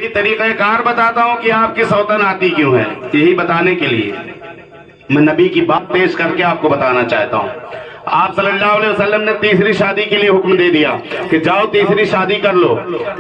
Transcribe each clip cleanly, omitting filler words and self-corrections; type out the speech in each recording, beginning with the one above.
طریقہ کار بتاتا ہوں کہ آپ کی سوتن آتی کیوں ہے، یہی بتانے کے لیے میں نبی کی بات پیش کر کے آپ کو بتانا چاہتا ہوں۔ آپ صلی اللہ علیہ وسلم نے تیسری شادی کے لیے حکم دے دیا کہ جاؤ تیسری شادی کر لو۔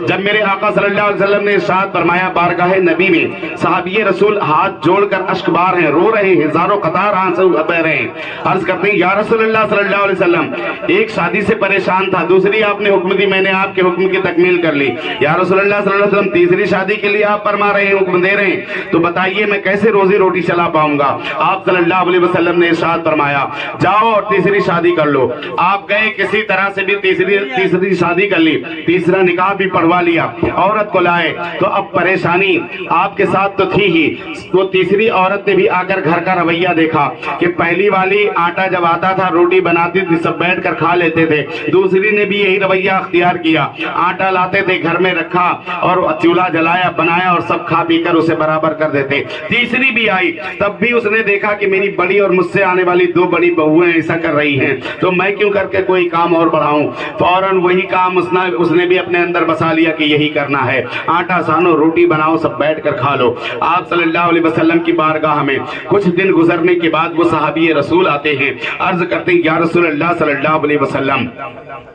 جب میرے آقا صلی اللہ علیہ وسلم نے ارشاد فرمایا بارگاہ نبی میں، صحابی رسول ہاتھ جوڑ کر اشک بار ہیں، رو رہے ہیں، ہزاروں قطار آنسو بہ رہے ہیں، عرض کرتے ہیں یا رسول اللہ صلی اللہ علیہ وسلم ایک شادی سے پریشان تھا، دوسری آپ نے حکم دی، میں نے آپ کے حکم کی تکمیل کر لی، یا رسول اللہ صلی اللہ علیہ وسلم تیسری شادی کے لیے آپ فرما رہے ہیں، حکم دے رہے ہیں، تو بتائیے میں کیسے روزی روٹی چلا پاؤں گا؟ آپ صلی اللہ علیہ وسلم نے ارشاد فرمایا جاؤ اور تیسری شادی کر لو۔ آپ گئے، کسی طرح سے بھی تیسری شادی کر لی، تیسرا نکاح بھی پڑھوا لیا، عورت کو لائے تو اب پریشانی آپ کے ساتھ تو تھی ہی، وہ تیسری عورت نے بھی آ کر گھر کا رویہ دیکھا کہ پہلی والی آٹا جب آتا تھا روٹی بناتی تھی سب بیٹھ کر کھا لیتے تھے، دوسری نے بھی یہی رویہ اختیار کیا، آٹا لاتے تھے گھر میں رکھا اور چولہا جلایا بنایا اور سب کھا پی کر اسے برابر کر دیتے۔ تیسری بھی آئی، تب بھی اس نے دیکھا کہ میری بڑی اور مجھ سے آنے والی دو بڑی بہویں ایسا کر رہی ہیں تو میں کیوں کر کے کوئی کام اور بڑھاؤں؟ فوراً وہی کام اس نے بھی اپنے اندر بسا لیا کہ یہی کرنا ہے، آٹا سانو روٹی بناؤ سب بیٹھ کر کھا لو۔ آپ صلی اللہ علیہ وسلم کی بارگاہ میں کچھ دن گزرنے کے بعد وہ صحابی رسول آتے ہیں، عرض کرتے ہیں یا رسول اللہ صلی اللہ علیہ وسلم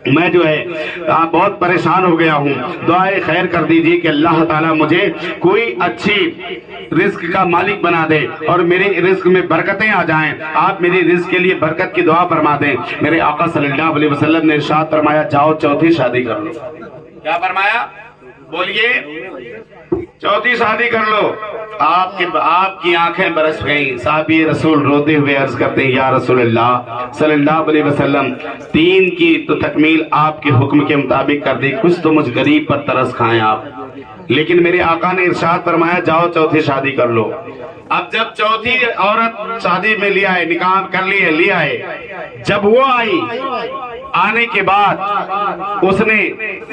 میں جو ہے بہت پریشان ہو گیا ہوں، دعائے خیر کر دیجئے کہ اللہ تعالیٰ مجھے کوئی اچھی رزق کا مالک بنا دے اور میرے رزق میں برکتیں آ جائیں، آپ میرے رزق کے لیے برکت کی دعا فرما دیں۔ میرے آقا صلی اللہ علیہ وسلم نے ارشاد فرمایا جاؤ چوتھی شادی کر لو۔ کیا فرمایا؟ بولیے، چوتھی شادی کر لو۔ آپ کی آنکھیں برس گئیں، صحابی رسول روتے ہوئے عرض کرتے ہیں یا رسول اللہ صلی اللہ علیہ وسلم تین کی تو تکمیل آپ کے حکم کے مطابق کر دی، کچھ تو مجھ غریب پر ترس کھائیں آپ، لیکن میرے آقا نے ارشاد فرمایا جاؤ چوتھی شادی کر لو۔ اب جب چوتھی عورت شادی میں لے آئے، نکاح کر لیے، لے آئے، جب وہ آئی، آنے کے بعد اس نے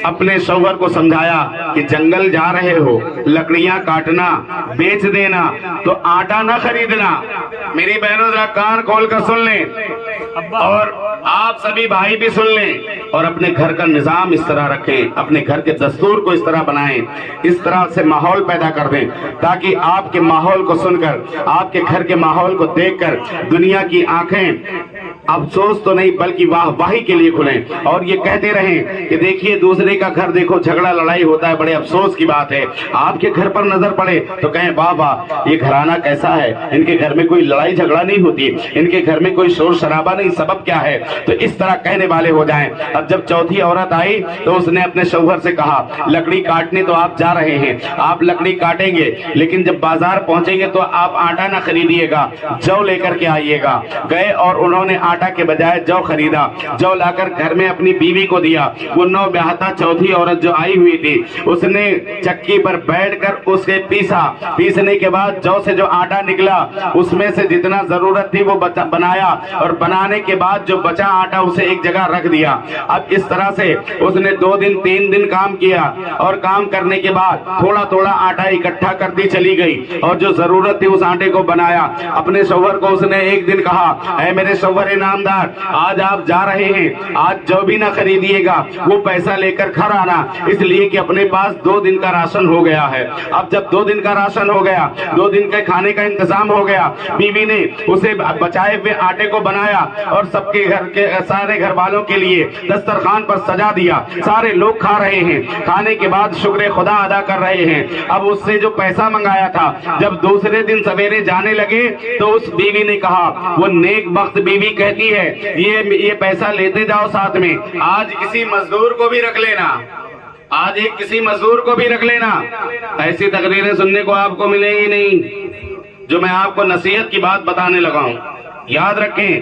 اپنے شوہر کو سمجھایا کہ جنگل جا رہے ہو، لکڑیاں کاٹنا، بیچ دینا تو آٹا نہ خریدنا۔ میری بہنوں ذرا کان کھول کر سن لیں اور آپ سبھی بھائی بھی سن لیں اور اپنے گھر کا نظام اس طرح رکھیں، اپنے گھر کے دستور کو اس طرح بنائیں، اس طرح سے ماحول پیدا کر دیں تاکہ آپ کے ماحول کو سن کر، آپ کے گھر کے ماحول کو دیکھ کر دنیا کی آنکھیں افسوس تو نہیں بلکہ واہ واہی کے لیے کھلیں اور یہ کہتے رہیں کہ دیکھیے دوسرے کا گھر دیکھو جھگڑا لڑائی ہوتا ہے، بڑے افسوس کی بات ہے۔ آپ کے گھر پر نظر پڑے تو کہیں واہ واہ یہ گھرانہ کیسا ہے، ان کے گھر میں کوئی لڑائی جھگڑا نہیں ہوتی، ان کے گھر میں کوئی شور شرابہ نہیں، سبب کیا ہے؟ تو اس طرح کہنے والے ہو جائیں۔ اب جب چوتھی عورت آئی تو اس نے اپنے شوہر سے کہا لکڑی کاٹنے تو آپ جا رہے ہیں، آپ لکڑی کاٹیں گے لیکن جب بازار پہنچیں گے تو آپ آٹا نہ خریدیے گا، جو لے کر کے آئیے گا۔ گئے اور انہوں نے آٹا کے بجائے جو خریدا، جو لا کر گھر میں اپنی بیوی کو دیا۔ وہ نو بیاہتا چوتھی عورت جو آئی ہوئی تھی اس نے چکی پر بیٹھ کر اس کے پیسنے کے بعد جو سے جو آٹا نکلا اس میں سے جتنا ضرورت تھی وہ بنایا اور بنانے کے بعد جو بچا آٹا اسے ایک جگہ رکھ دیا۔ اب اس طرح سے اس نے 2 دن 3 دن کام کیا اور کام کرنے کے بعد تھوڑا تھوڑا آٹا اکٹھا کرتی چلی گئی اور جو ضرورت تھی اس آٹے کو بنایا۔ اپنے شوہر کو اس نے ایک دن کہا اے میرے شوہر انعامدار، آج آپ جا رہے ہیں، آج جو بھی نہ خریدیے گا وہ پیسہ لے کر گھر آنا، اس لیے کہ اپنے پاس 2 دن کا راشن ہو گیا ہے۔ اب جب 2 دن کا راشن ہو گیا، 2 دن کے کھانے کا انتظام ہو گیا، بیوی نے اسے بچائے ہوئے آٹے کو بنایا اور سب کے گھر کے سارے گھر والوں کے لیے دسترخوان پر سجا دیا، سارے لوگ کھا رہے ہیں، کھانے کے بعد شکر خدا ادا کر رہے ہیں۔ اب اس سے جو پیسہ منگایا تھا جب دوسرے دن سویرے جانے لگے تو اس بیوی نے کہا، وہ نیک بخت بیوی کہتی ہے یہ پیسہ لیتے جاؤ ساتھ میں، آج کسی مزدور کو بھی رکھ لینا، آج ایک کسی مزدور کو بھی رکھ لینا۔ ایسی تقریریں سننے کو آپ کو ملیں گی نہیں جو میں آپ کو نصیحت کی بات بتانے لگا ہوں۔ یاد رکھیں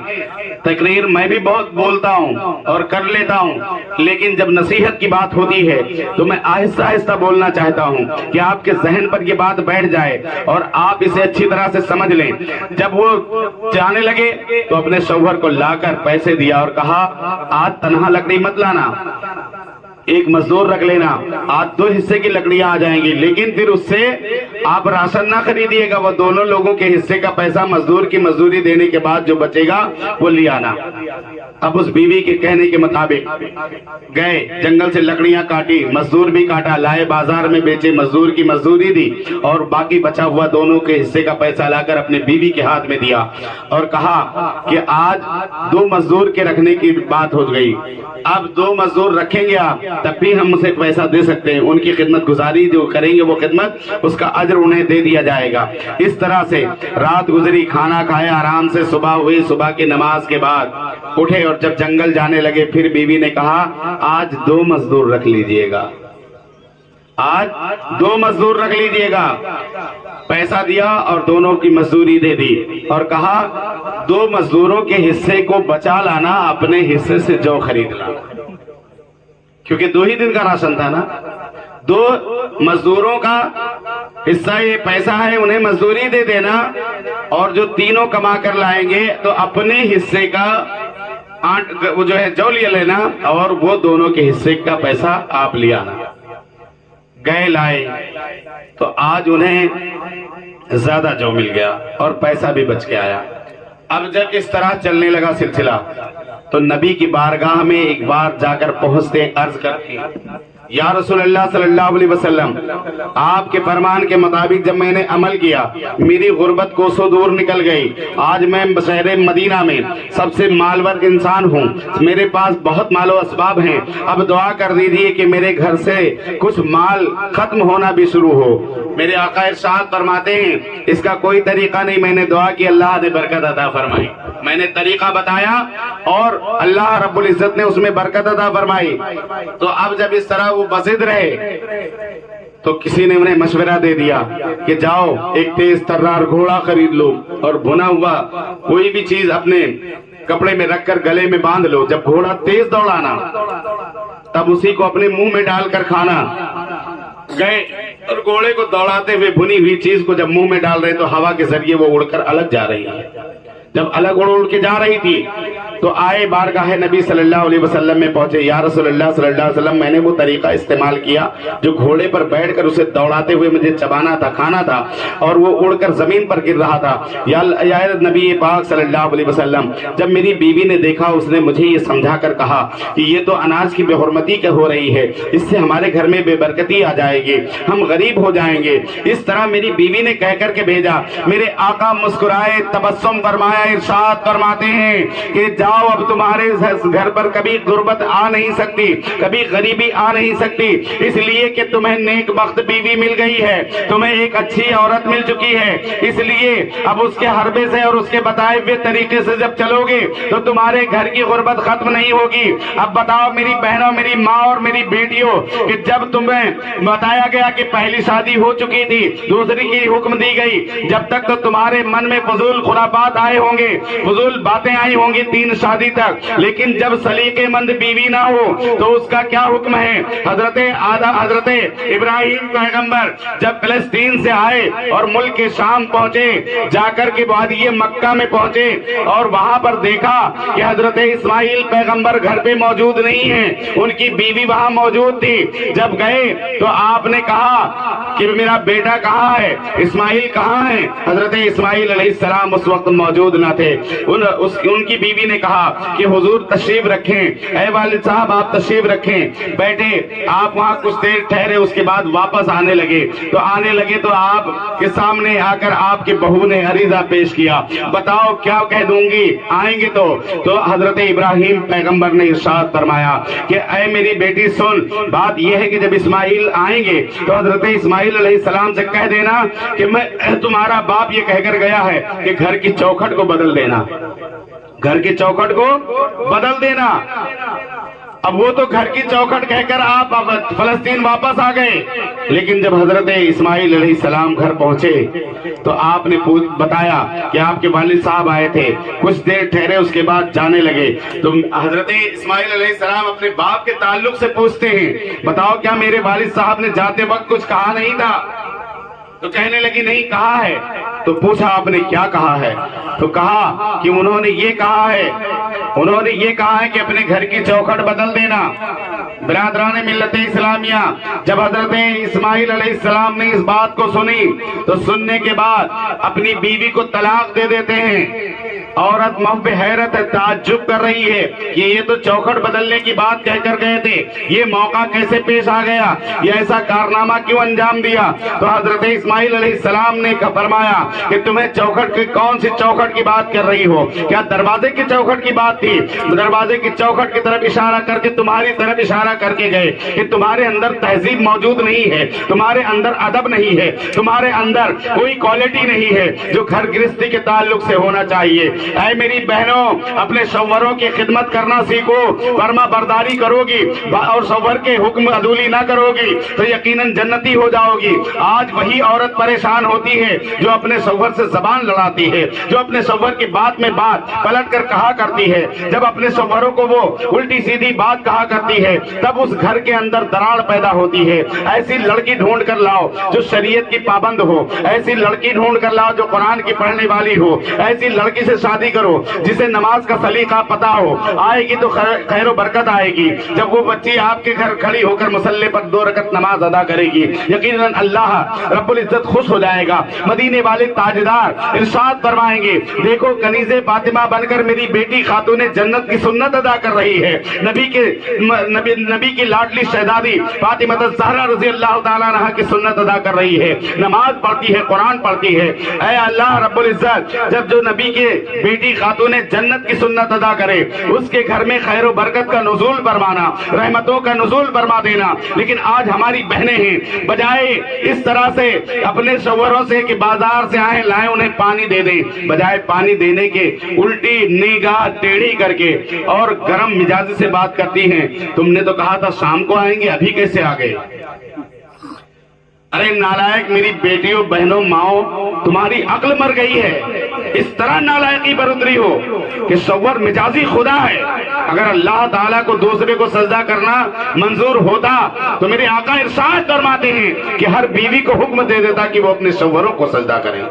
تقریر میں بھی بہت بولتا ہوں اور کر لیتا ہوں، لیکن جب نصیحت کی بات ہوتی ہے تو میں آہستہ آہستہ بولنا چاہتا ہوں کہ آپ کے ذہن پر یہ بات بیٹھ جائے اور آپ اسے اچھی طرح سے سمجھ لیں۔ جب وہ جانے لگے تو اپنے شوہر کو لا کر پیسے دیا اور کہا آج تنہا لکڑی مت لانا، ایک مزدور رکھ لینا، آج 2 حصے کی لکڑیاں آ جائیں گی، لیکن پھر اس سے آپ راشن نہ خریدیے گا، وہ دونوں لوگوں کے حصے کا پیسہ مزدور کی مزدوری دینے کے بعد جو بچے گا وہ لے آنا۔ اب اس بیوی کے کہنے کے مطابق گئے، جنگل سے لکڑیاں کاٹی، مزدور بھی کاٹا، لائے بازار میں بیچے، مزدور کی مزدوری دی اور باقی بچا ہوا دونوں کے حصے کا پیسہ لا کر اپنے بیوی کے ہاتھ میں دیا اور کہا کہ آج 2 مزدور کے رکھنے کی بات ہو گئی، اب 2 مزدور رکھیں گے آپ تب بھی ہم اسے پیسہ دے سکتے ہیں، ان کی خدمت گزاری جو کریں گے وہ خدمت اس کا اجر انہیں دے دیا جائے گا۔ اس طرح سے رات گزری، کھانا کھائے، آرام سے صبح ہوئی، صبح کی نماز کے بعد اٹھے اور جب جنگل جانے لگے پھر بیوی نے کہا آج 2 مزدور رکھ لیجئے گا، آج 2 مزدور رکھ لیجئے گا۔ پیسہ دیا اور دونوں کی مزدوری دے دی اور کہا 2 مزدوروں کے حصے کو بچا لانا، اپنے حصے سے جو خرید لانا، کیونکہ 2 ہی دن کا راشن تھا نا۔ 2 مزدوروں کا حصہ یہ پیسہ ہے، انہیں مزدوری دے دینا اور جو تینوں کما کر لائیں گے تو اپنے حصے کا وہ جو ہے جو لے لینا اور وہ دونوں کے حصے کا پیسہ آپ لے آنا۔ گئے لائے تو آج انہیں زیادہ جو مل گیا اور پیسہ بھی بچ کے آیا۔ اب جب اس طرح چلنے لگا سلسلہ تو نبی کی بارگاہ میں ایک بار جا کر پہنچتے عرض کرتے یا رسول اللہ صلی اللہ علیہ وسلم، آپ کے فرمان کے مطابق جب میں نے عمل کیا میری غربت کوسوں دور نکل گئی، آج میں شہر مدینہ میں سب سے مالور انسان ہوں، میرے پاس بہت مال و اسباب ہیں، اب دعا کر دیجئے کہ میرے گھر سے کچھ مال ختم ہونا بھی شروع ہو۔ میرے آقا ارشاد فرماتے ہیں اس کا کوئی طریقہ نہیں، میں نے دعا کی، اللہ نے برکت عطا فرمائی، میں نے طریقہ بتایا اور اللہ رب العزت نے اس میں برکت عطا فرمائی۔ تو اب جب اس طرح وہ بزد رہے تو کسی نے انہیں مشورہ دے دیا کہ جاؤ ایک تیز ترار گھوڑا خرید لو اور بھنا ہوا کوئی بھی چیز اپنے کپڑے میں رکھ کر گلے میں باندھ لو، جب گھوڑا تیز دوڑانا تب اسی کو اپنے منہ میں ڈال کر کھانا۔ گئے اور گھوڑے کو دوڑاتے ہوئے بھنی ہوئی چیز کو جب منہ میں ڈال رہے تو ہوا کے ذریعے وہ اڑ کر الگ جا رہی ہے، جب الگ اڑ کے جا رہی تھی تو آئے بارگاہ نبی صلی اللہ علیہ وسلم میں پہنچے، یا رسول اللہ صلی اللہ علیہ وسلم میں نے وہ طریقہ استعمال کیا جو گھوڑے پر بیٹھ کر اسے دوڑاتے ہوئے مجھے چبانا تھا، کھانا تھا اور وہ اڑ کر زمین پر گر رہا تھا۔ یا نبی پاک صلی اللہ علیہ وسلم، جب میری بیوی نے دیکھا اس نے مجھے یہ سمجھا کر کہا کہ یہ تو اناج کی بے حرمتی ہو رہی ہے، اس سے ہمارے گھر میں بے برکتی آ جائے گی، ہم غریب ہو جائیں گے، اس طرح میری بیوی نے کہہ کر کے بھیجا۔ میرے آقا مسکرائے، تبسم فرمایا، ارشاد فرماتے ہیں کہ جاؤ اب تمہارے گھر پر کبھی غربت آ نہیں سکتی، کبھی غریبی آ نہیں سکتی، اس لیے کہ تمہیں نیک بخت بیوی مل گئی ہے، تمہیں ایک اچھی عورت مل چکی ہے، اس لیے اب اس کے حربے سے اور اس کے بتائے ہوئے طریقے سے جب چلو گے تو تمہارے گھر کی غربت ختم نہیں ہوگی۔ اب بتاؤ میری بہنوں، میری ماں اور میری بیٹیوں کہ جب تمہیں بتایا گیا کہ پہلی شادی ہو چکی تھی، دوسری کی حکم دی گئی، جب تک تو تمہارے من میں فضول خرافات آئے ہوں گے، فضول باتیں آئی ہوں گی 3 شادی تک، لیکن جب سلیقے مند بیوی نہ ہو تو اس کا کیا حکم ہے؟ حضرت ابراہیم پیغمبر جب فلسطین سے آئے اور ملک کے شام پہنچے، جا کر کے بعد یہ مکہ میں پہنچے اور وہاں پر دیکھا کہ حضرت اسماعیل پیغمبر گھر پہ موجود نہیں ہیں، ان کی بیوی وہاں موجود تھی۔ جب گئے تو آپ نے کہا کہ میرا بیٹا کہاں ہے، اسماعیل کہاں ہے؟ حضرت اسماعیل علیہ السلام اس وقت موجود نہ تھے۔ ان کی بیوی نے کہا کہ حضور تشریف رکھیں، اے والد صاحب آپ تشریف رکھیں، بیٹھے آپ وہاں کچھ دیر ٹھہرے، اس کے بعد واپس آنے لگے تو آپ کے سامنے آ کر آپ کی بہو نے عریضہ پیش کیا، بتاؤ کیا کہہ دوں گی آئیں گے تو حضرت ابراہیم پیغمبر نے ارشاد فرمایا کہ اے میری بیٹی سن، بات یہ ہے کہ جب اسماعیل آئیں گے تو حضرت اسماعیل علیہ السلام سے کہہ دینا کہ میں تمہارا باپ یہ کہہ کر گیا ہے کہ گھر کی چوکھٹ کو بدل دینا، گھر کی چوکھٹ کو بدل دینا۔ اب وہ تو گھر کی چوکھٹ کہہ کر آپ فلسطین واپس آ گئے، لیکن جب حضرت اسماعیل علیہ السلام گھر پہنچے تو آپ نے بتایا کہ آپ کے والد صاحب آئے تھے، کچھ دیر ٹھہرے اس کے بعد جانے لگے تو حضرت اسماعیل علیہ السلام اپنے باپ کے تعلق سے پوچھتے ہیں، بتاؤ کیا میرے والد صاحب نے جاتے وقت کچھ کہا نہیں تھا؟ تو کہنے لگی نہیں کہا ہے۔ تو پوچھا آپ نے کیا کہا ہے؟ تو کہا کہ انہوں نے یہ کہا ہے کہ اپنے گھر کی چوکھٹ بدل دینا۔ برادران ملت اسلامیہ، جب حضرت اسماعیل علیہ السلام نے اس بات کو سنی تو سننے کے بعد اپنی بیوی کو طلاق دے دیتے ہیں۔ عورت محب حیرت تعجب کر رہی ہے کہ یہ تو چوکھٹ بدلنے کی بات کہہ کر گئے تھے، یہ موقع کیسے پیش آ گیا، یہ ایسا کارنامہ کیوں انجام دیا؟ تو حضرت اسماعیل علیہ السلام نے فرمایا کہ تمہیں چوکھٹ کی کون سی چوکھٹ کی بات کر رہی ہو؟ کیا دروازے کی چوکھٹ کی بات تھی؟ دروازے کی چوکھٹ کی طرف اشارہ کر کے تمہاری طرف اشارہ کر کے گئے کہ تمہارے اندر تہذیب موجود نہیں ہے، تمہارے اندر ادب نہیں ہے، تمہارے اندر کوئی کوالٹی نہیں ہے جو گھر گرہستی کے تعلق سے ہونا چاہیے۔ اے میری بہنوں، اپنے شوہروں کی خدمت کرنا سیکھو، فرما برداری کرو گی اور شوہر کے حکم عدولی نہ کرو گی تو یقیناً جنتی ہو جاؤ گی۔ آج وہی عورت پریشان ہوتی ہے جو اپنے شوہر سے زبان لڑاتی ہے، جو اپنے شوہر کی بات میں بات پلٹ کر کہا کرتی ہے۔ جب اپنے شوہروں کو وہ الٹی سیدھی بات کہا کرتی ہے تب اس گھر کے اندر دراڑ پیدا ہوتی ہے۔ ایسی لڑکی ڈھونڈ کر لاؤ جو شریعت کی پابند ہو، ایسی لڑکی ڈھونڈ کر لاؤ جو قرآن کی پڑھنے والی ہو، ایسی لڑکی سے شادی کرو جسے نماز کا سلیقہ پتہ ہو۔ آئے گی تو خیر و برکت آئے گی۔ جب وہ بچی آپ کے گھر کھڑی ہو کر مصلے پر 2 رکعت نماز ادا کرے گی یقیناً اللہ رب العزت خوش ہو جائے گا۔ مدینے والے تاجدار ارشاد فرمائیں گے، دیکھو کنیز فاطمہ بن کر میری بیٹی خاتون جنت کی سنت ادا کر رہی ہے، نبی کی لاڈلی شہزادی فاطمہ الزہرا رضی اللہ تعالیٰ عنہا کی سنت ادا کر رہی ہے، نماز پڑھتی ہے، قرآن پڑھتی ہے۔ اے اللہ رب العزت، جب جو نبی کے بیٹی خاتون جنت کی سنت ادا کرے اس کے گھر میں خیر و برکت کا نزول فرمانا، رحمتوں کا نزول فرما دینا۔ لیکن آج ہماری بہنیں ہیں، بجائے اس طرح سے اپنے شوہروں سے کہ بازار سے آئیں لائیں انہیں پانی دے دیں، بجائے پانی دینے کے الٹی نگاہ ٹیڑھی کر کے اور گرم مزاج سے بات کرتی ہیں۔ تم نے تو کہا تھا شام کو آئیں گے، ابھی کیسے آ گئے؟ ارے نالائق میری بیٹیوں، بہنوں، ماؤں، تمہاری عقل مر گئی ہے۔ اس طرح نالائقی پر اتری ہو کہ شوہر مجازی خدا ہے۔ اگر اللہ تعالیٰ کو دوسرے کو سجدہ کرنا منظور ہوتا تو میرے آقا ارشاد فرماتے ہیں کہ ہر بیوی کو حکم دے دیتا کہ وہ اپنے شوہروں کو سجدہ کریں،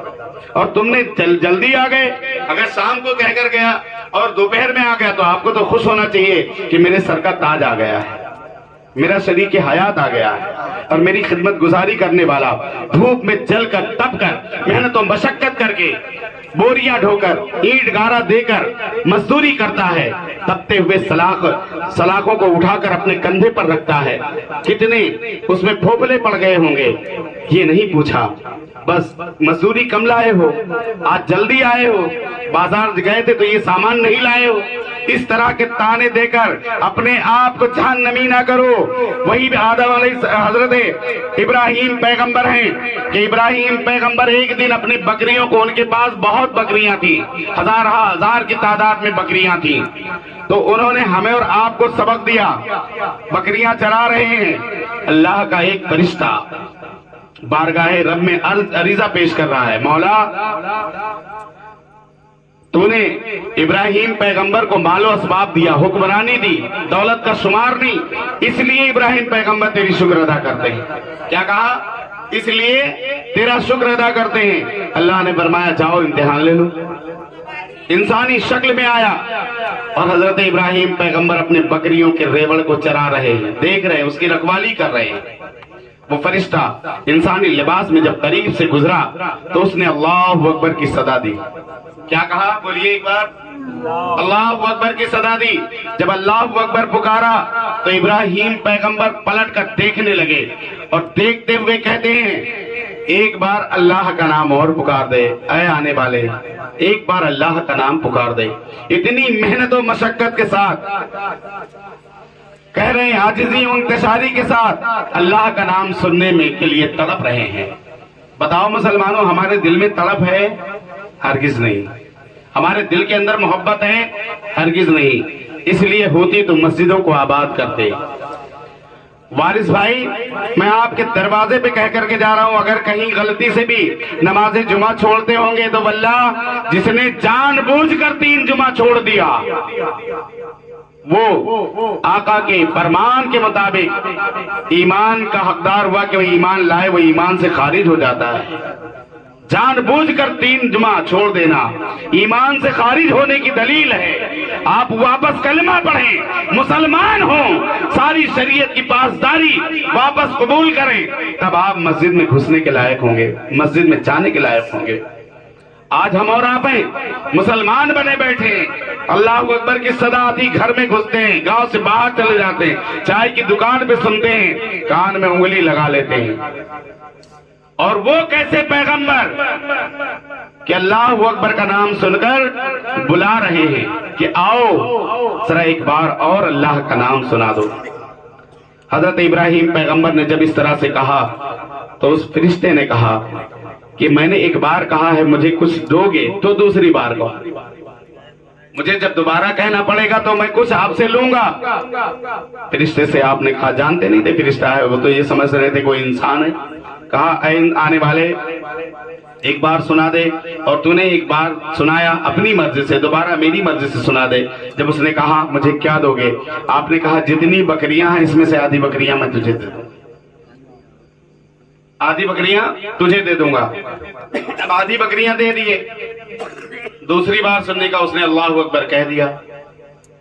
اور تم نے جلدی آ گئے۔ اگر شام کو کہہ کر گیا اور دوپہر میں آ گیا تو آپ کو تو خوش ہونا چاہیے کہ میرے سر کا تاج آ گیا ہے، میرا شریک حیات آ گیا ہے اور میری خدمت گزاری کرنے والا دھوپ میں جل کر تپ کر محنت و مشقت کر کے بوریاں ڈھو کر اینٹ گارا دے کر مزدوری کرتا ہے، تپتے ہوئے سلاخوں کو اٹھا کر اپنے کندھے پر رکھتا ہے۔ کتنے اس میں پھوپلے پڑ گئے ہوں گے، یہ نہیں پوچھا، بس مزدوری کم لائے ہو، آج جلدی آئے ہو، بازار گئے تھے تو یہ سامان نہیں لائے ہو۔ اس طرح کے تانے دے کر اپنے آپ کو جہنمی نہ کرو۔ وہی آدم علیہ حضرت ابراہیم پیغمبر ہیں کہ ابراہیم پیغمبر ایک دن اپنی بکریوں کو، ان کے پاس بہت بکریاں تھیں، ہزار کی تعداد میں بکریاں تھیں، تو انہوں نے ہمیں اور آپ کو سبق دیا۔ بکریاں چرا رہے ہیں، اللہ کا ایک فرشتہ بارگاہ رب میں عریضہ پیش کر رہا ہے، مولا تو نے ابراہیم پیغمبر کو مال و اسباب دیا، حکمرانی دی، دولت کا شمار نہیں، اس لیے ابراہیم پیغمبر تیری شکر ادا کرتے ہیں۔ کیا کہا؟ اس لیے تیرا شکر ادا کرتے ہیں۔ اللہ نے فرمایا جاؤ امتحان لے لو۔ انسانی شکل میں آیا اور حضرت ابراہیم پیغمبر اپنے بکریوں کے ریوڑ کو چرا رہے ہیں، دیکھ رہے ہیں، اس کی رکھوالی کر رہے ہیں۔ وہ فرشتہ انسانی لباس میں جب قریب سے گزرا تو اس نے اللہ اکبر کی صدا دی۔ کیا کہا؟ بولیے ایک بار، اللہ اکبر کی صدا دی۔ جب اللہ اکبر پکارا تو ابراہیم پیغمبر پلٹ کر دیکھنے لگے اور دیکھتے ہوئے کہتے ہیں ایک بار اللہ کا نام اور پکار دے، اے آنے والے ایک بار اللہ کا نام پکار دے۔ اتنی محنت و مشقت کے ساتھ کہہ رہے ہیں، عاجزی و انکساری کے ساتھ اللہ کا نام سننے میں کے لیے تڑپ رہے ہیں۔ بتاؤ مسلمانوں، ہمارے دل میں تڑپ ہے؟ ہرگز نہیں۔ ہمارے دل کے اندر محبت ہے؟ ہرگز نہیں۔ اس لیے ہوتی تو مسجدوں کو آباد کرتے۔ وارث بھائی، میں آپ کے دروازے پہ کہہ کر کے جا رہا ہوں، اگر کہیں غلطی سے بھی نماز جمعہ چھوڑتے ہوں گے تو واللہ جس نے جان بوجھ کر 3 جمعہ چھوڑ دیا وہ آقا کے فرمان کے مطابق ایمان کا حقدار ہوا کہ وہ ایمان لائے، وہ ایمان سے خارج ہو جاتا ہے۔ جان بوجھ کر 3 جمعہ چھوڑ دینا ایمان سے خارج ہونے کی دلیل ہے۔ آپ واپس کلمہ پڑھیں، مسلمان ہوں، ساری شریعت کی پاسداری واپس قبول کریں، تب آپ مسجد میں گھسنے کے لائق ہوں گے، مسجد میں جانے کے لائق ہوں گے۔ آج ہم اور آپ ہیں، مسلمان بنے بیٹھے ہیں، اللہ اکبر کی صدا آتی گھر میں گھستے ہیں، گاؤں سے باہر چلے جاتے ہیں، چائے کی دکان پہ سنتے ہیں، کان میں انگلی لگا لیتے ہیں۔ اور وہ کیسے پیغمبر کہ اللہ اکبر کا نام سن کر بلا رہے ہیں کہ آؤ ذرا ایک بار اور اللہ کا نام سنا دو۔ حضرت ابراہیم پیغمبر نے جب اس طرح سے کہا تو اس فرشتے نے کہا کہ میں نے ایک بار کہا ہے، مجھے کچھ دو گے تو دوسری بار کہو، مجھے جب دوبارہ کہنا پڑے گا تو میں کچھ آپ سے لوں گا۔ فرشتے سے آپ نے کہا، جانتے نہیں تھے فرشتہ ہے، وہ تو یہ سمجھ رہے تھے کوئی انسان ہے۔ کہا اے آنے والے ایک بار سنا دے، اور تو نے ایک بار سنایا اپنی مرضی سے، دوبارہ میری مرضی سے سنا دے۔ جب اس نے کہا مجھے کیا دو گے، آپ نے کہا جتنی بکریاں ہیں اس میں سے آدھی بکریاں میں تجھے دے دوں، آدھی بکریاں تجھے دے دوں گا۔ اب آدھی بکریاں دے دیے، دوسری بار سننے کا اس نے اللہ اکبر کہہ دیا۔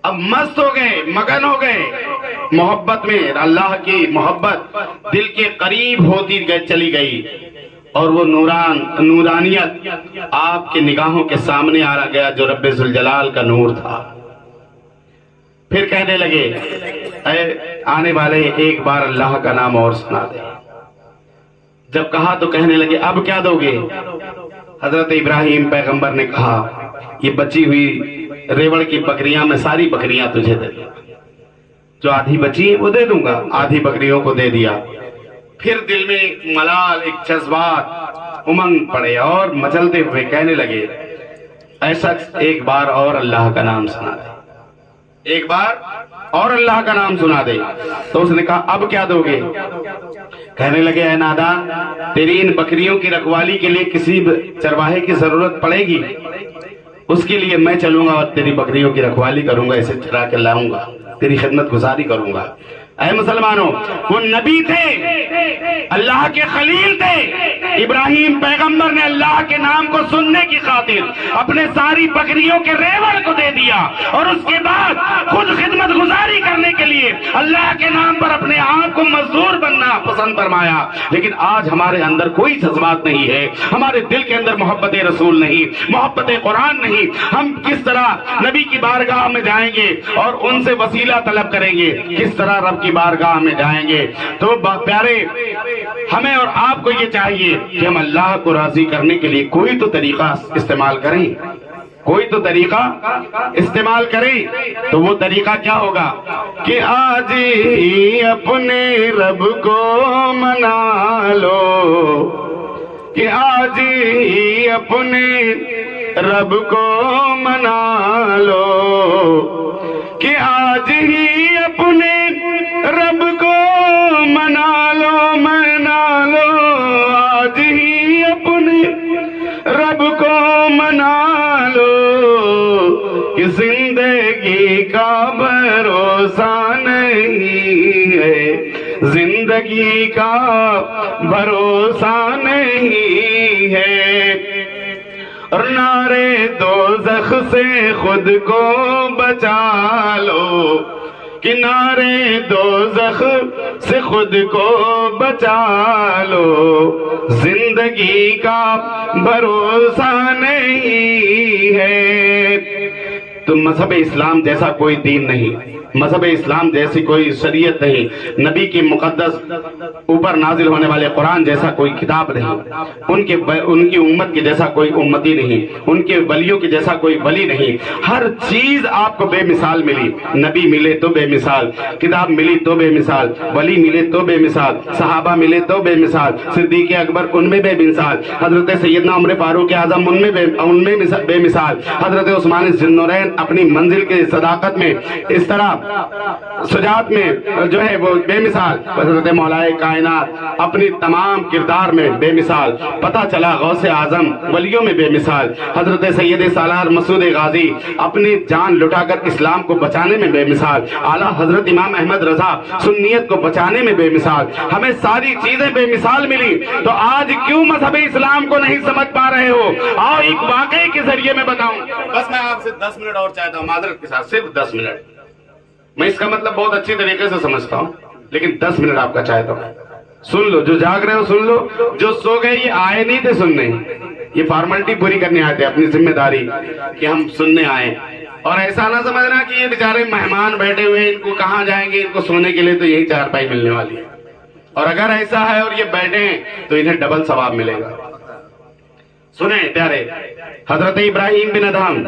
اب مست ہو گئے، مگن ہو گئے محبت میں، اللہ کی محبت دل کے قریب ہوتی چلی گئی، اور وہ نورانیت آپ کے نگاہوں کے سامنے آ گیا جو رب ذوالجلال کا نور تھا۔ پھر کہنے لگے اے آنے والے ایک بار اللہ کا نام اور سنا دے۔ جب کہا تو کہنے لگے اب کیا دو گے؟ حضرت ابراہیم پیغمبر نے کہا یہ بچی ہوئی ریوڑ کی بکریاں میں ساری بکریاں تجھے دے دوں، جو آدھی بچی وہ دے دوں گا، آدھی بکریوں کو دے دیا۔ پھر دل میں ایک ملال، ایک جذبات امنگ پڑے اور مچلتے ہوئے کہنے لگے اے شخص ایک بار اور اللہ کا نام سنا دے، ایک بار اور اللہ کا نام سنا دے۔ تو اس نے کہا اب کیا دو گے؟ کہنے لگے اے نادان، تیری ان بکریوں کی رکھوالی کے لیے کسی چرواہے کی ضرورت پڑے گی، اس کے لیے میں چلوں گا اور تیری بکریوں کی رکھوالی کروں گا، اسے چرا کے لاؤں گا، تیری خدمت گزاری کروں گا۔ اے مسلمانوں، وہ نبی تھے، اللہ کے خلیل تھے، ابراہیم پیغمبر نے اللہ کے نام کو سننے کی خاطر اپنے ساری بکریوں کے ریوڑ کو دے دیا، اور اس کے بعد خود خدمت گزاری کرنے کے لیے اللہ کے نام پر اپنے آپ کو مزدور بننا پسند فرمایا۔ لیکن آج ہمارے اندر کوئی جذبات نہیں ہے، ہمارے دل کے اندر محبت رسول نہیں، محبت قرآن نہیں۔ ہم کس طرح نبی کی بارگاہ میں جائیں گے اور ان سے وسیلہ طلب کریں گے؟ کس طرح رب کی بارگاہ میں جائیں گے؟ تو پیارے، ہمیں اور آپ کو یہ چاہیے کہ ہم اللہ کو راضی کرنے کے لیے کوئی تو طریقہ استعمال کریں، کوئی تو طریقہ استعمال کریں۔ تو وہ طریقہ کیا ہوگا کہ آج ہی اپنے رب کو منا لو، کہ آج ہی اپنے رب کو منا لو، کہ آج ہی اپنے رب کو منا لو، منا لو، آج ہی اپنے رب کو منا لو، کہ زندگی کا بھروسہ نہیں ہے، زندگی کا بھروسہ نہیں ہے، اور نارے دوزخ سے خود کو بچا لو، کنارے دوزخ سے خود کو بچا لو، زندگی کا بھروسہ نہیں ہے۔ تو مذہب اسلام جیسا کوئی دین نہیں، مذہب اسلام جیسی کوئی شریعت نہیں، نبی کی مقدس اوپر نازل ہونے والے قرآن جیسا کوئی کتاب نہیں، ان کی امت کے جیسا کوئی امتی نہیں، ان کے ولیوں کے جیسا کوئی ولی نہیں۔ ہر چیز آپ کو بے مثال ملی، نبی ملے تو بے مثال، کتاب ملی تو بے مثال، ولی ملے تو بے مثال، صحابہ ملے تو بے مثال، صدیق اکبر ان میں بے مثال، حضرت سیدنا عمر فاروق اعظم ان میں بے مثال، حضرت عثمان ذی النورین اپنی منزل کے صداقت میں اس طرح سجات میں جو ہے وہ بے مثال، حضرت مولائے کائنات اپنی تمام کردار میں بے مثال، پتہ چلا غوث اعظم ولیوں میں بے مثال، حضرت سید سالار مسعود غازی اپنی جان لٹا کر اسلام کو بچانے میں بے مثال، اعلیٰ حضرت امام احمد رضا سنیت کو بچانے میں بے مثال، ہمیں ساری چیزیں بے مثال ملی، تو آج کیوں مذہب اسلام کو نہیں سمجھ پا رہے ہو؟ آؤ ایک واقعے کے ذریعے میں بتاؤں، بس میں آپ سے 10 منٹ اور چاہتا ہوں، معذرت کے ساتھ صرف 10 منٹ، میں اس کا مطلب بہت اچھی طریقے سے سمجھتا ہوں، لیکن 10 منٹ آپ کا چاہتا ہوں، سن لو، جو جاگ رہے ہو سن لو، جو سو گئے یہ آئے نہیں تھے سننے، یہ فارملٹی پوری کرنے آئے تھے، اپنی ذمہ داری کہ ہم سننے آئے، اور ایسا نہ سمجھنا کہ یہ بیچارے مہمان بیٹھے ہوئے ان کو کہاں جائیں گے، ان کو سونے کے لیے تو یہی چارپائی ملنے والی ہے، اور اگر ایسا ہے اور یہ بیٹھے ہیں تو انہیں ڈبل ثواب ملے گا۔ سنیں پیارے، حضرت ابراہیم بن ادہم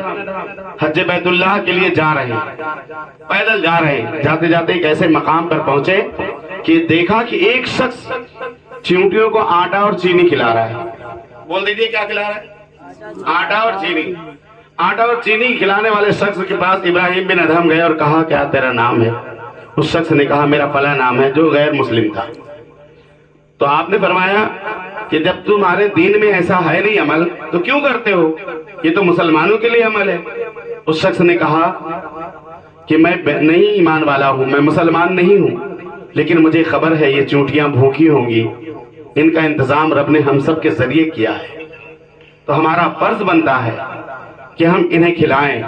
حج بیت اللہ کے لیے جا رہے ہیں، پیدل جا رہے ہیں، جاتے جاتے ایک ایسے مقام پر پہنچے کہ دیکھا کہ ایک شخص چیونٹیوں کو آٹا اور چینی کھلا رہا ہے۔ بول دیجئے کیا کھلا رہا ہے؟ آٹا اور چینی۔ آٹا اور چینی کھلانے والے شخص کے پاس ابراہیم بن ادہم گئے اور کہا کیا تیرا نام ہے؟ اس شخص نے کہا میرا فلاں نام ہے، جو غیر مسلم تھا۔ تو آپ نے فرمایا کہ جب تمہارے دین میں ایسا ہے نہیں عمل تو کیوں کرتے ہو؟ یہ تو مسلمانوں کے لیے عمل ہے۔ اس شخص نے کہا کہ میں نہیں ایمان والا ہوں، میں مسلمان نہیں ہوں، لیکن مجھے خبر ہے یہ چونٹیاں بھوکی ہوں گی، ان کا انتظام رب نے ہم سب کے ذریعے کیا ہے، تو ہمارا فرض بنتا ہے کہ ہم انہیں کھلائیں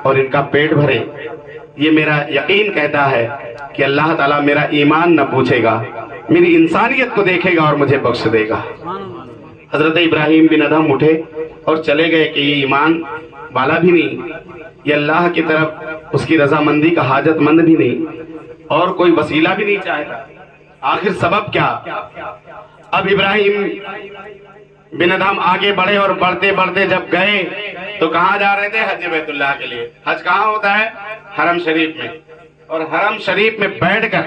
اور ان کا پیٹ بھریں۔ یہ میرا یقین کہتا ہے کہ اللہ تعالیٰ میرا ایمان نہ پوچھے گا، میری انسانیت کو دیکھے گا اور مجھے بخش دے گا۔ حضرت ابراہیم بن ادہم اٹھے اور چلے گئے کہ یہ ایمان والا بھی نہیں، یہ اللہ کی طرف اس کی رضامندی کا حاجت مند بھی نہیں، اور کوئی وسیلہ بھی نہیں چاہتا۔ آخر سبب کیا؟ اب ابراہیم بن ادہم آگے بڑھے اور بڑھتے بڑھتے جب گئے تو کہاں جا رہے تھے؟ حج بیت اللہ کے لیے۔ حج کہاں ہوتا ہے؟ حرم شریف میں۔ اور حرم شریف میں بیٹھ کر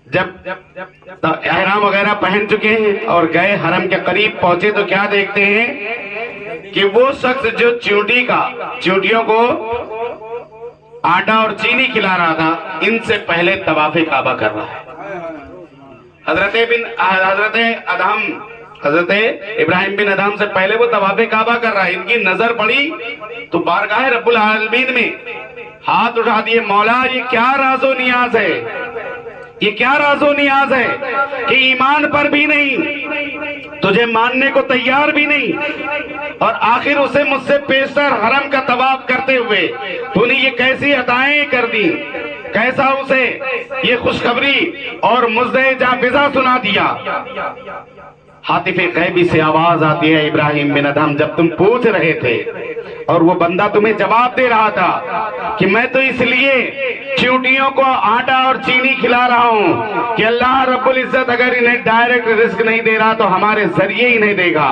جب احرام وغیرہ پہن چکے ہیں اور گئے حرم کے قریب پہنچے تو کیا دیکھتے ہیں کہ وہ شخص جو چیونٹیوں کو آٹا اور چینی کھلا رہا تھا، ان سے پہلے طواف کعبہ کر رہا ہے۔ حضرت ابراہیم بن ادہم سے پہلے وہ طواف کعبہ کر رہا ہے۔ ان کی نظر پڑی تو بارگاہ رب العالمین میں ہاتھ اٹھا دیے، مولا یہ کیا راز و نیاز ہے، یہ کیا راز و نیاز ہے کہ ایمان پر بھی نہیں، تجھے ماننے کو تیار بھی نہیں، اور آخر اسے مجھ سے پیشتر حرم کا طواف کرتے ہوئے تو نے یہ کیسی عطائیں کر دی، کیسا اسے یہ خوشخبری اور مزدہ جاں سنا دیا۔ حاطف غیبی سے آواز آتی ہے، ابراہیم بن ادہم جب تم پوچھ رہے تھے اور وہ بندہ تمہیں جواب دے رہا تھا کہ میں تو اس لیے چیونٹیوں کو آٹا اور چینی کھلا رہا ہوں کہ اللہ رب العزت اگر انہیں ڈائریکٹ رزق نہیں دے رہا تو ہمارے ذریعے ہی نہیں دے گا،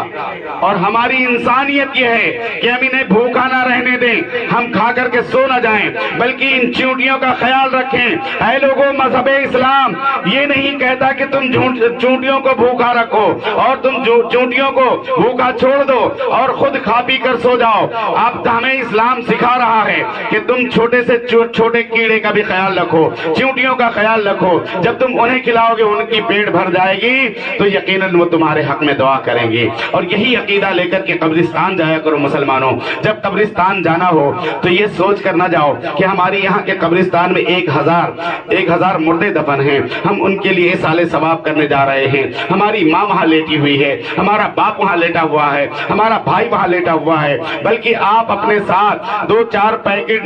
اور ہماری انسانیت یہ ہے کہ ہم انہیں بھوکا نہ رہنے دیں، ہم کھا کر کے سو نہ جائیں، بلکہ ان چیونٹیوں کا خیال رکھیں۔ اے لوگوں، مذہب اسلام یہ نہیں کہتا کہ تم چیونٹیوں کو بھوکا رکھو اور تم چیونٹیوں کو بھوکا چھوڑ دو اور خود کھا پی کر سو جاؤ۔ اب ہمیں اسلام سکھا رہا ہے کہ تم چھوٹے سے چھوٹے کیڑے کا بھی خیال رکھو، چیونٹیوں کا خیال رکھو، جب تم انہیں کھلاؤ گے ان کی پیٹ بھر جائے گی تو یقیناً وہ تمہارے حق میں دعا کریں گی۔ اور یہی عقیدہ لے کر کے قبرستان جایا کرو مسلمانوں۔ جب قبرستان جانا ہو تو یہ سوچ کر نہ جاؤ کہ ہماری یہاں کے قبرستان میں 1000 مردے دفن ہیں، ہم ان کے لیے سالے ثواب کرنے جا رہے ہیں، ہماری ماں وہاں لیٹی ہوئی ہے، ہمارا باپ وہاں لیٹا ہوا ہے، ہمارا بھائی وہاں لیٹا ہوا ہے، بلکہ آپ اپنے ساتھ 2-4 پیکٹ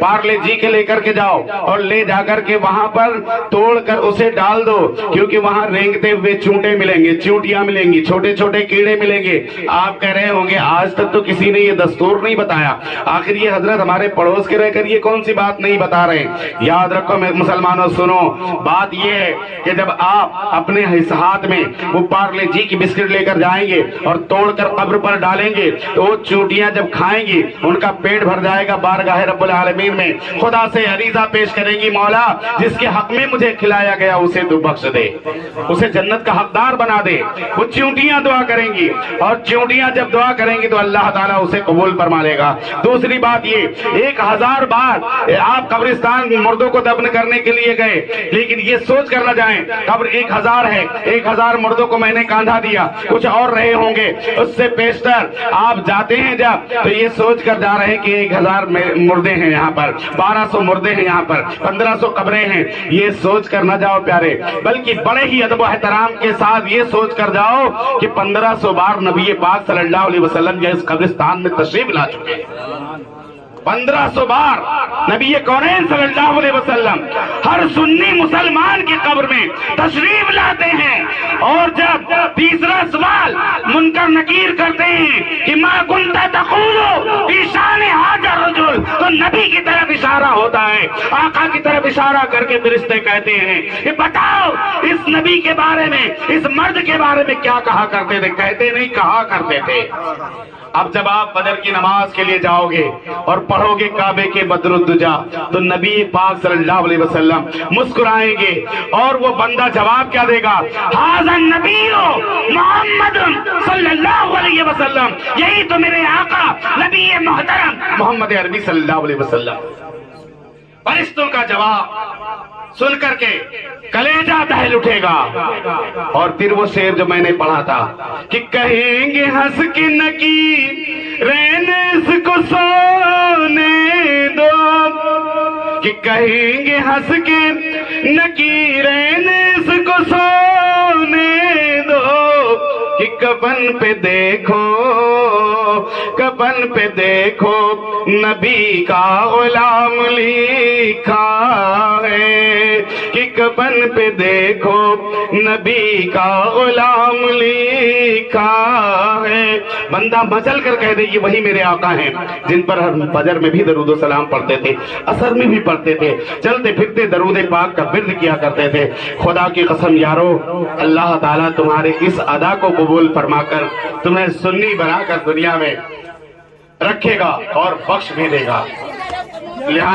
پارلے جی کے لے کر کے جاؤ اور لے جا کر کے وہاں پر توڑ کر اسے ڈال دو، کیونکہ وہاں رینگتے ہوئے چونٹے ملیں گے، چیونٹیاں ملیں گی، چھوٹے چھوٹے کیڑے ملیں گے۔ آپ کہہ رہے ہوں گے آج تک تو کسی نے یہ دستور نہیں بتایا، آخر یہ حضرت ہمارے پڑوس کے رہ کر یہ کون سی بات نہیں بتا رہے؟ یاد رکھو مسلمانوں، سنو، بات یہ ہے کہ جب آپ اپنے ہاتھ میں وہ پارلے جی کی بسکٹ لے کر جائیں گے اور توڑ کر قبر پر ڈالیں گے تو وہ چونٹیاں جب کھائیں گی ان کا پیٹ بھر جائے گا، بارگاہ رب العالمین میں خدا سے عریضہ پیش کریں گی، مولا جس کے حق میں مجھے کھلایا گیا اسے تو بخش دے، اسے جنت کا حقدار بنا دے۔ وہ چیونٹیاں دعا کریں گی، اور چیونٹیاں جب دعا کریں گی تو اللہ تعالیٰ اسے قبول فرما لے گا۔ دوسری بات یہ، 1000 بار آپ قبرستان مردوں کو دفن کرنے کے لیے گئے، لیکن یہ سوچ کر نہ جائیں قبر 1000 ہے، 1000 مردوں کو میں نے کاندھا دیا، کچھ اور رہے ہوں گے، اس سے پیشتر آپ جاتے ہیں جب تو یہ سوچ کر جا رہے ہیں کہ 1000 مردے ہیں یہاں پر، 1200 مردے ہیں یہاں پر، 1500 قبریں ہیں، یہ سوچ کر نہ جاؤ پیارے، بلکہ بڑے ہی ادب و احترام کے ساتھ یہ سوچ کر جاؤ کہ 1500 بار نبی پاک صلی اللہ علیہ وسلم اس قبرستان میں تشریف لا چکے ہیں۔ 1500 بار نبی کونین صلی اللہ علیہ وسلم ہر سنی مسلمان کی قبر میں تشریف لاتے ہیں، اور جب تیسرا سوال منکر نکیر کرتے ہیں کہ ما کنت تقول فی شان ھذا الرجل، تو نبی کی طرف اشارہ ہوتا ہے، آقا کی طرف اشارہ کر کے فرشتے کہتے ہیں کہ بتاؤ اس نبی کے بارے میں، اس مرد کے بارے میں کیا کہا کرتے تھے؟ کہتے نہیں، کہا کرتے تھے۔ اب جب آپ فجر کی نماز کے لیے جاؤ گے اور پڑھو گے کعبے کے بدر الدجا، تو نبی پاک صلی اللہ علیہ وسلم مسکرائیں گے، اور وہ بندہ جواب کیا دے گا؟ ھذا النبی محمد صلی اللہ علیہ وسلم، یہی تو میرے آقا نبی محترم محمد عربی صلی اللہ علیہ وسلم۔ فرشتوں کا جواب سن کر کے کلیجہ دہل اٹھے گا، اور پھر وہ شعر جو میں نے پڑھا تھا کہ کہیں گے ہنس کے نکی رہنے اس کو سونے دو، کہ کہیں گے ہنس کے نکی رہنے اس کو سونے دو، کہ کفن پہ دیکھو، کفن پہ دیکھو نبی کا غلام لکھا ہے، کہ کفن پہ دیکھو نبی کا غلام لکھا ہے۔ بندہ مچل کر کہہ دے یہ وہی میرے آقا ہیں جن پر ہم فجر میں بھی درود و سلام پڑھتے تھے، عصر میں بھی پڑھتے تھے، چلتے پھرتے درود پاک کا ورد کیا کرتے تھے۔ خدا کی قسم یارو، اللہ تعالیٰ تمہارے اس ادا کو قبول فرما کر تمہیں سنی بنا کر دنیا میں رکھے گا اور بخش بھی دے گا۔ لہٰذا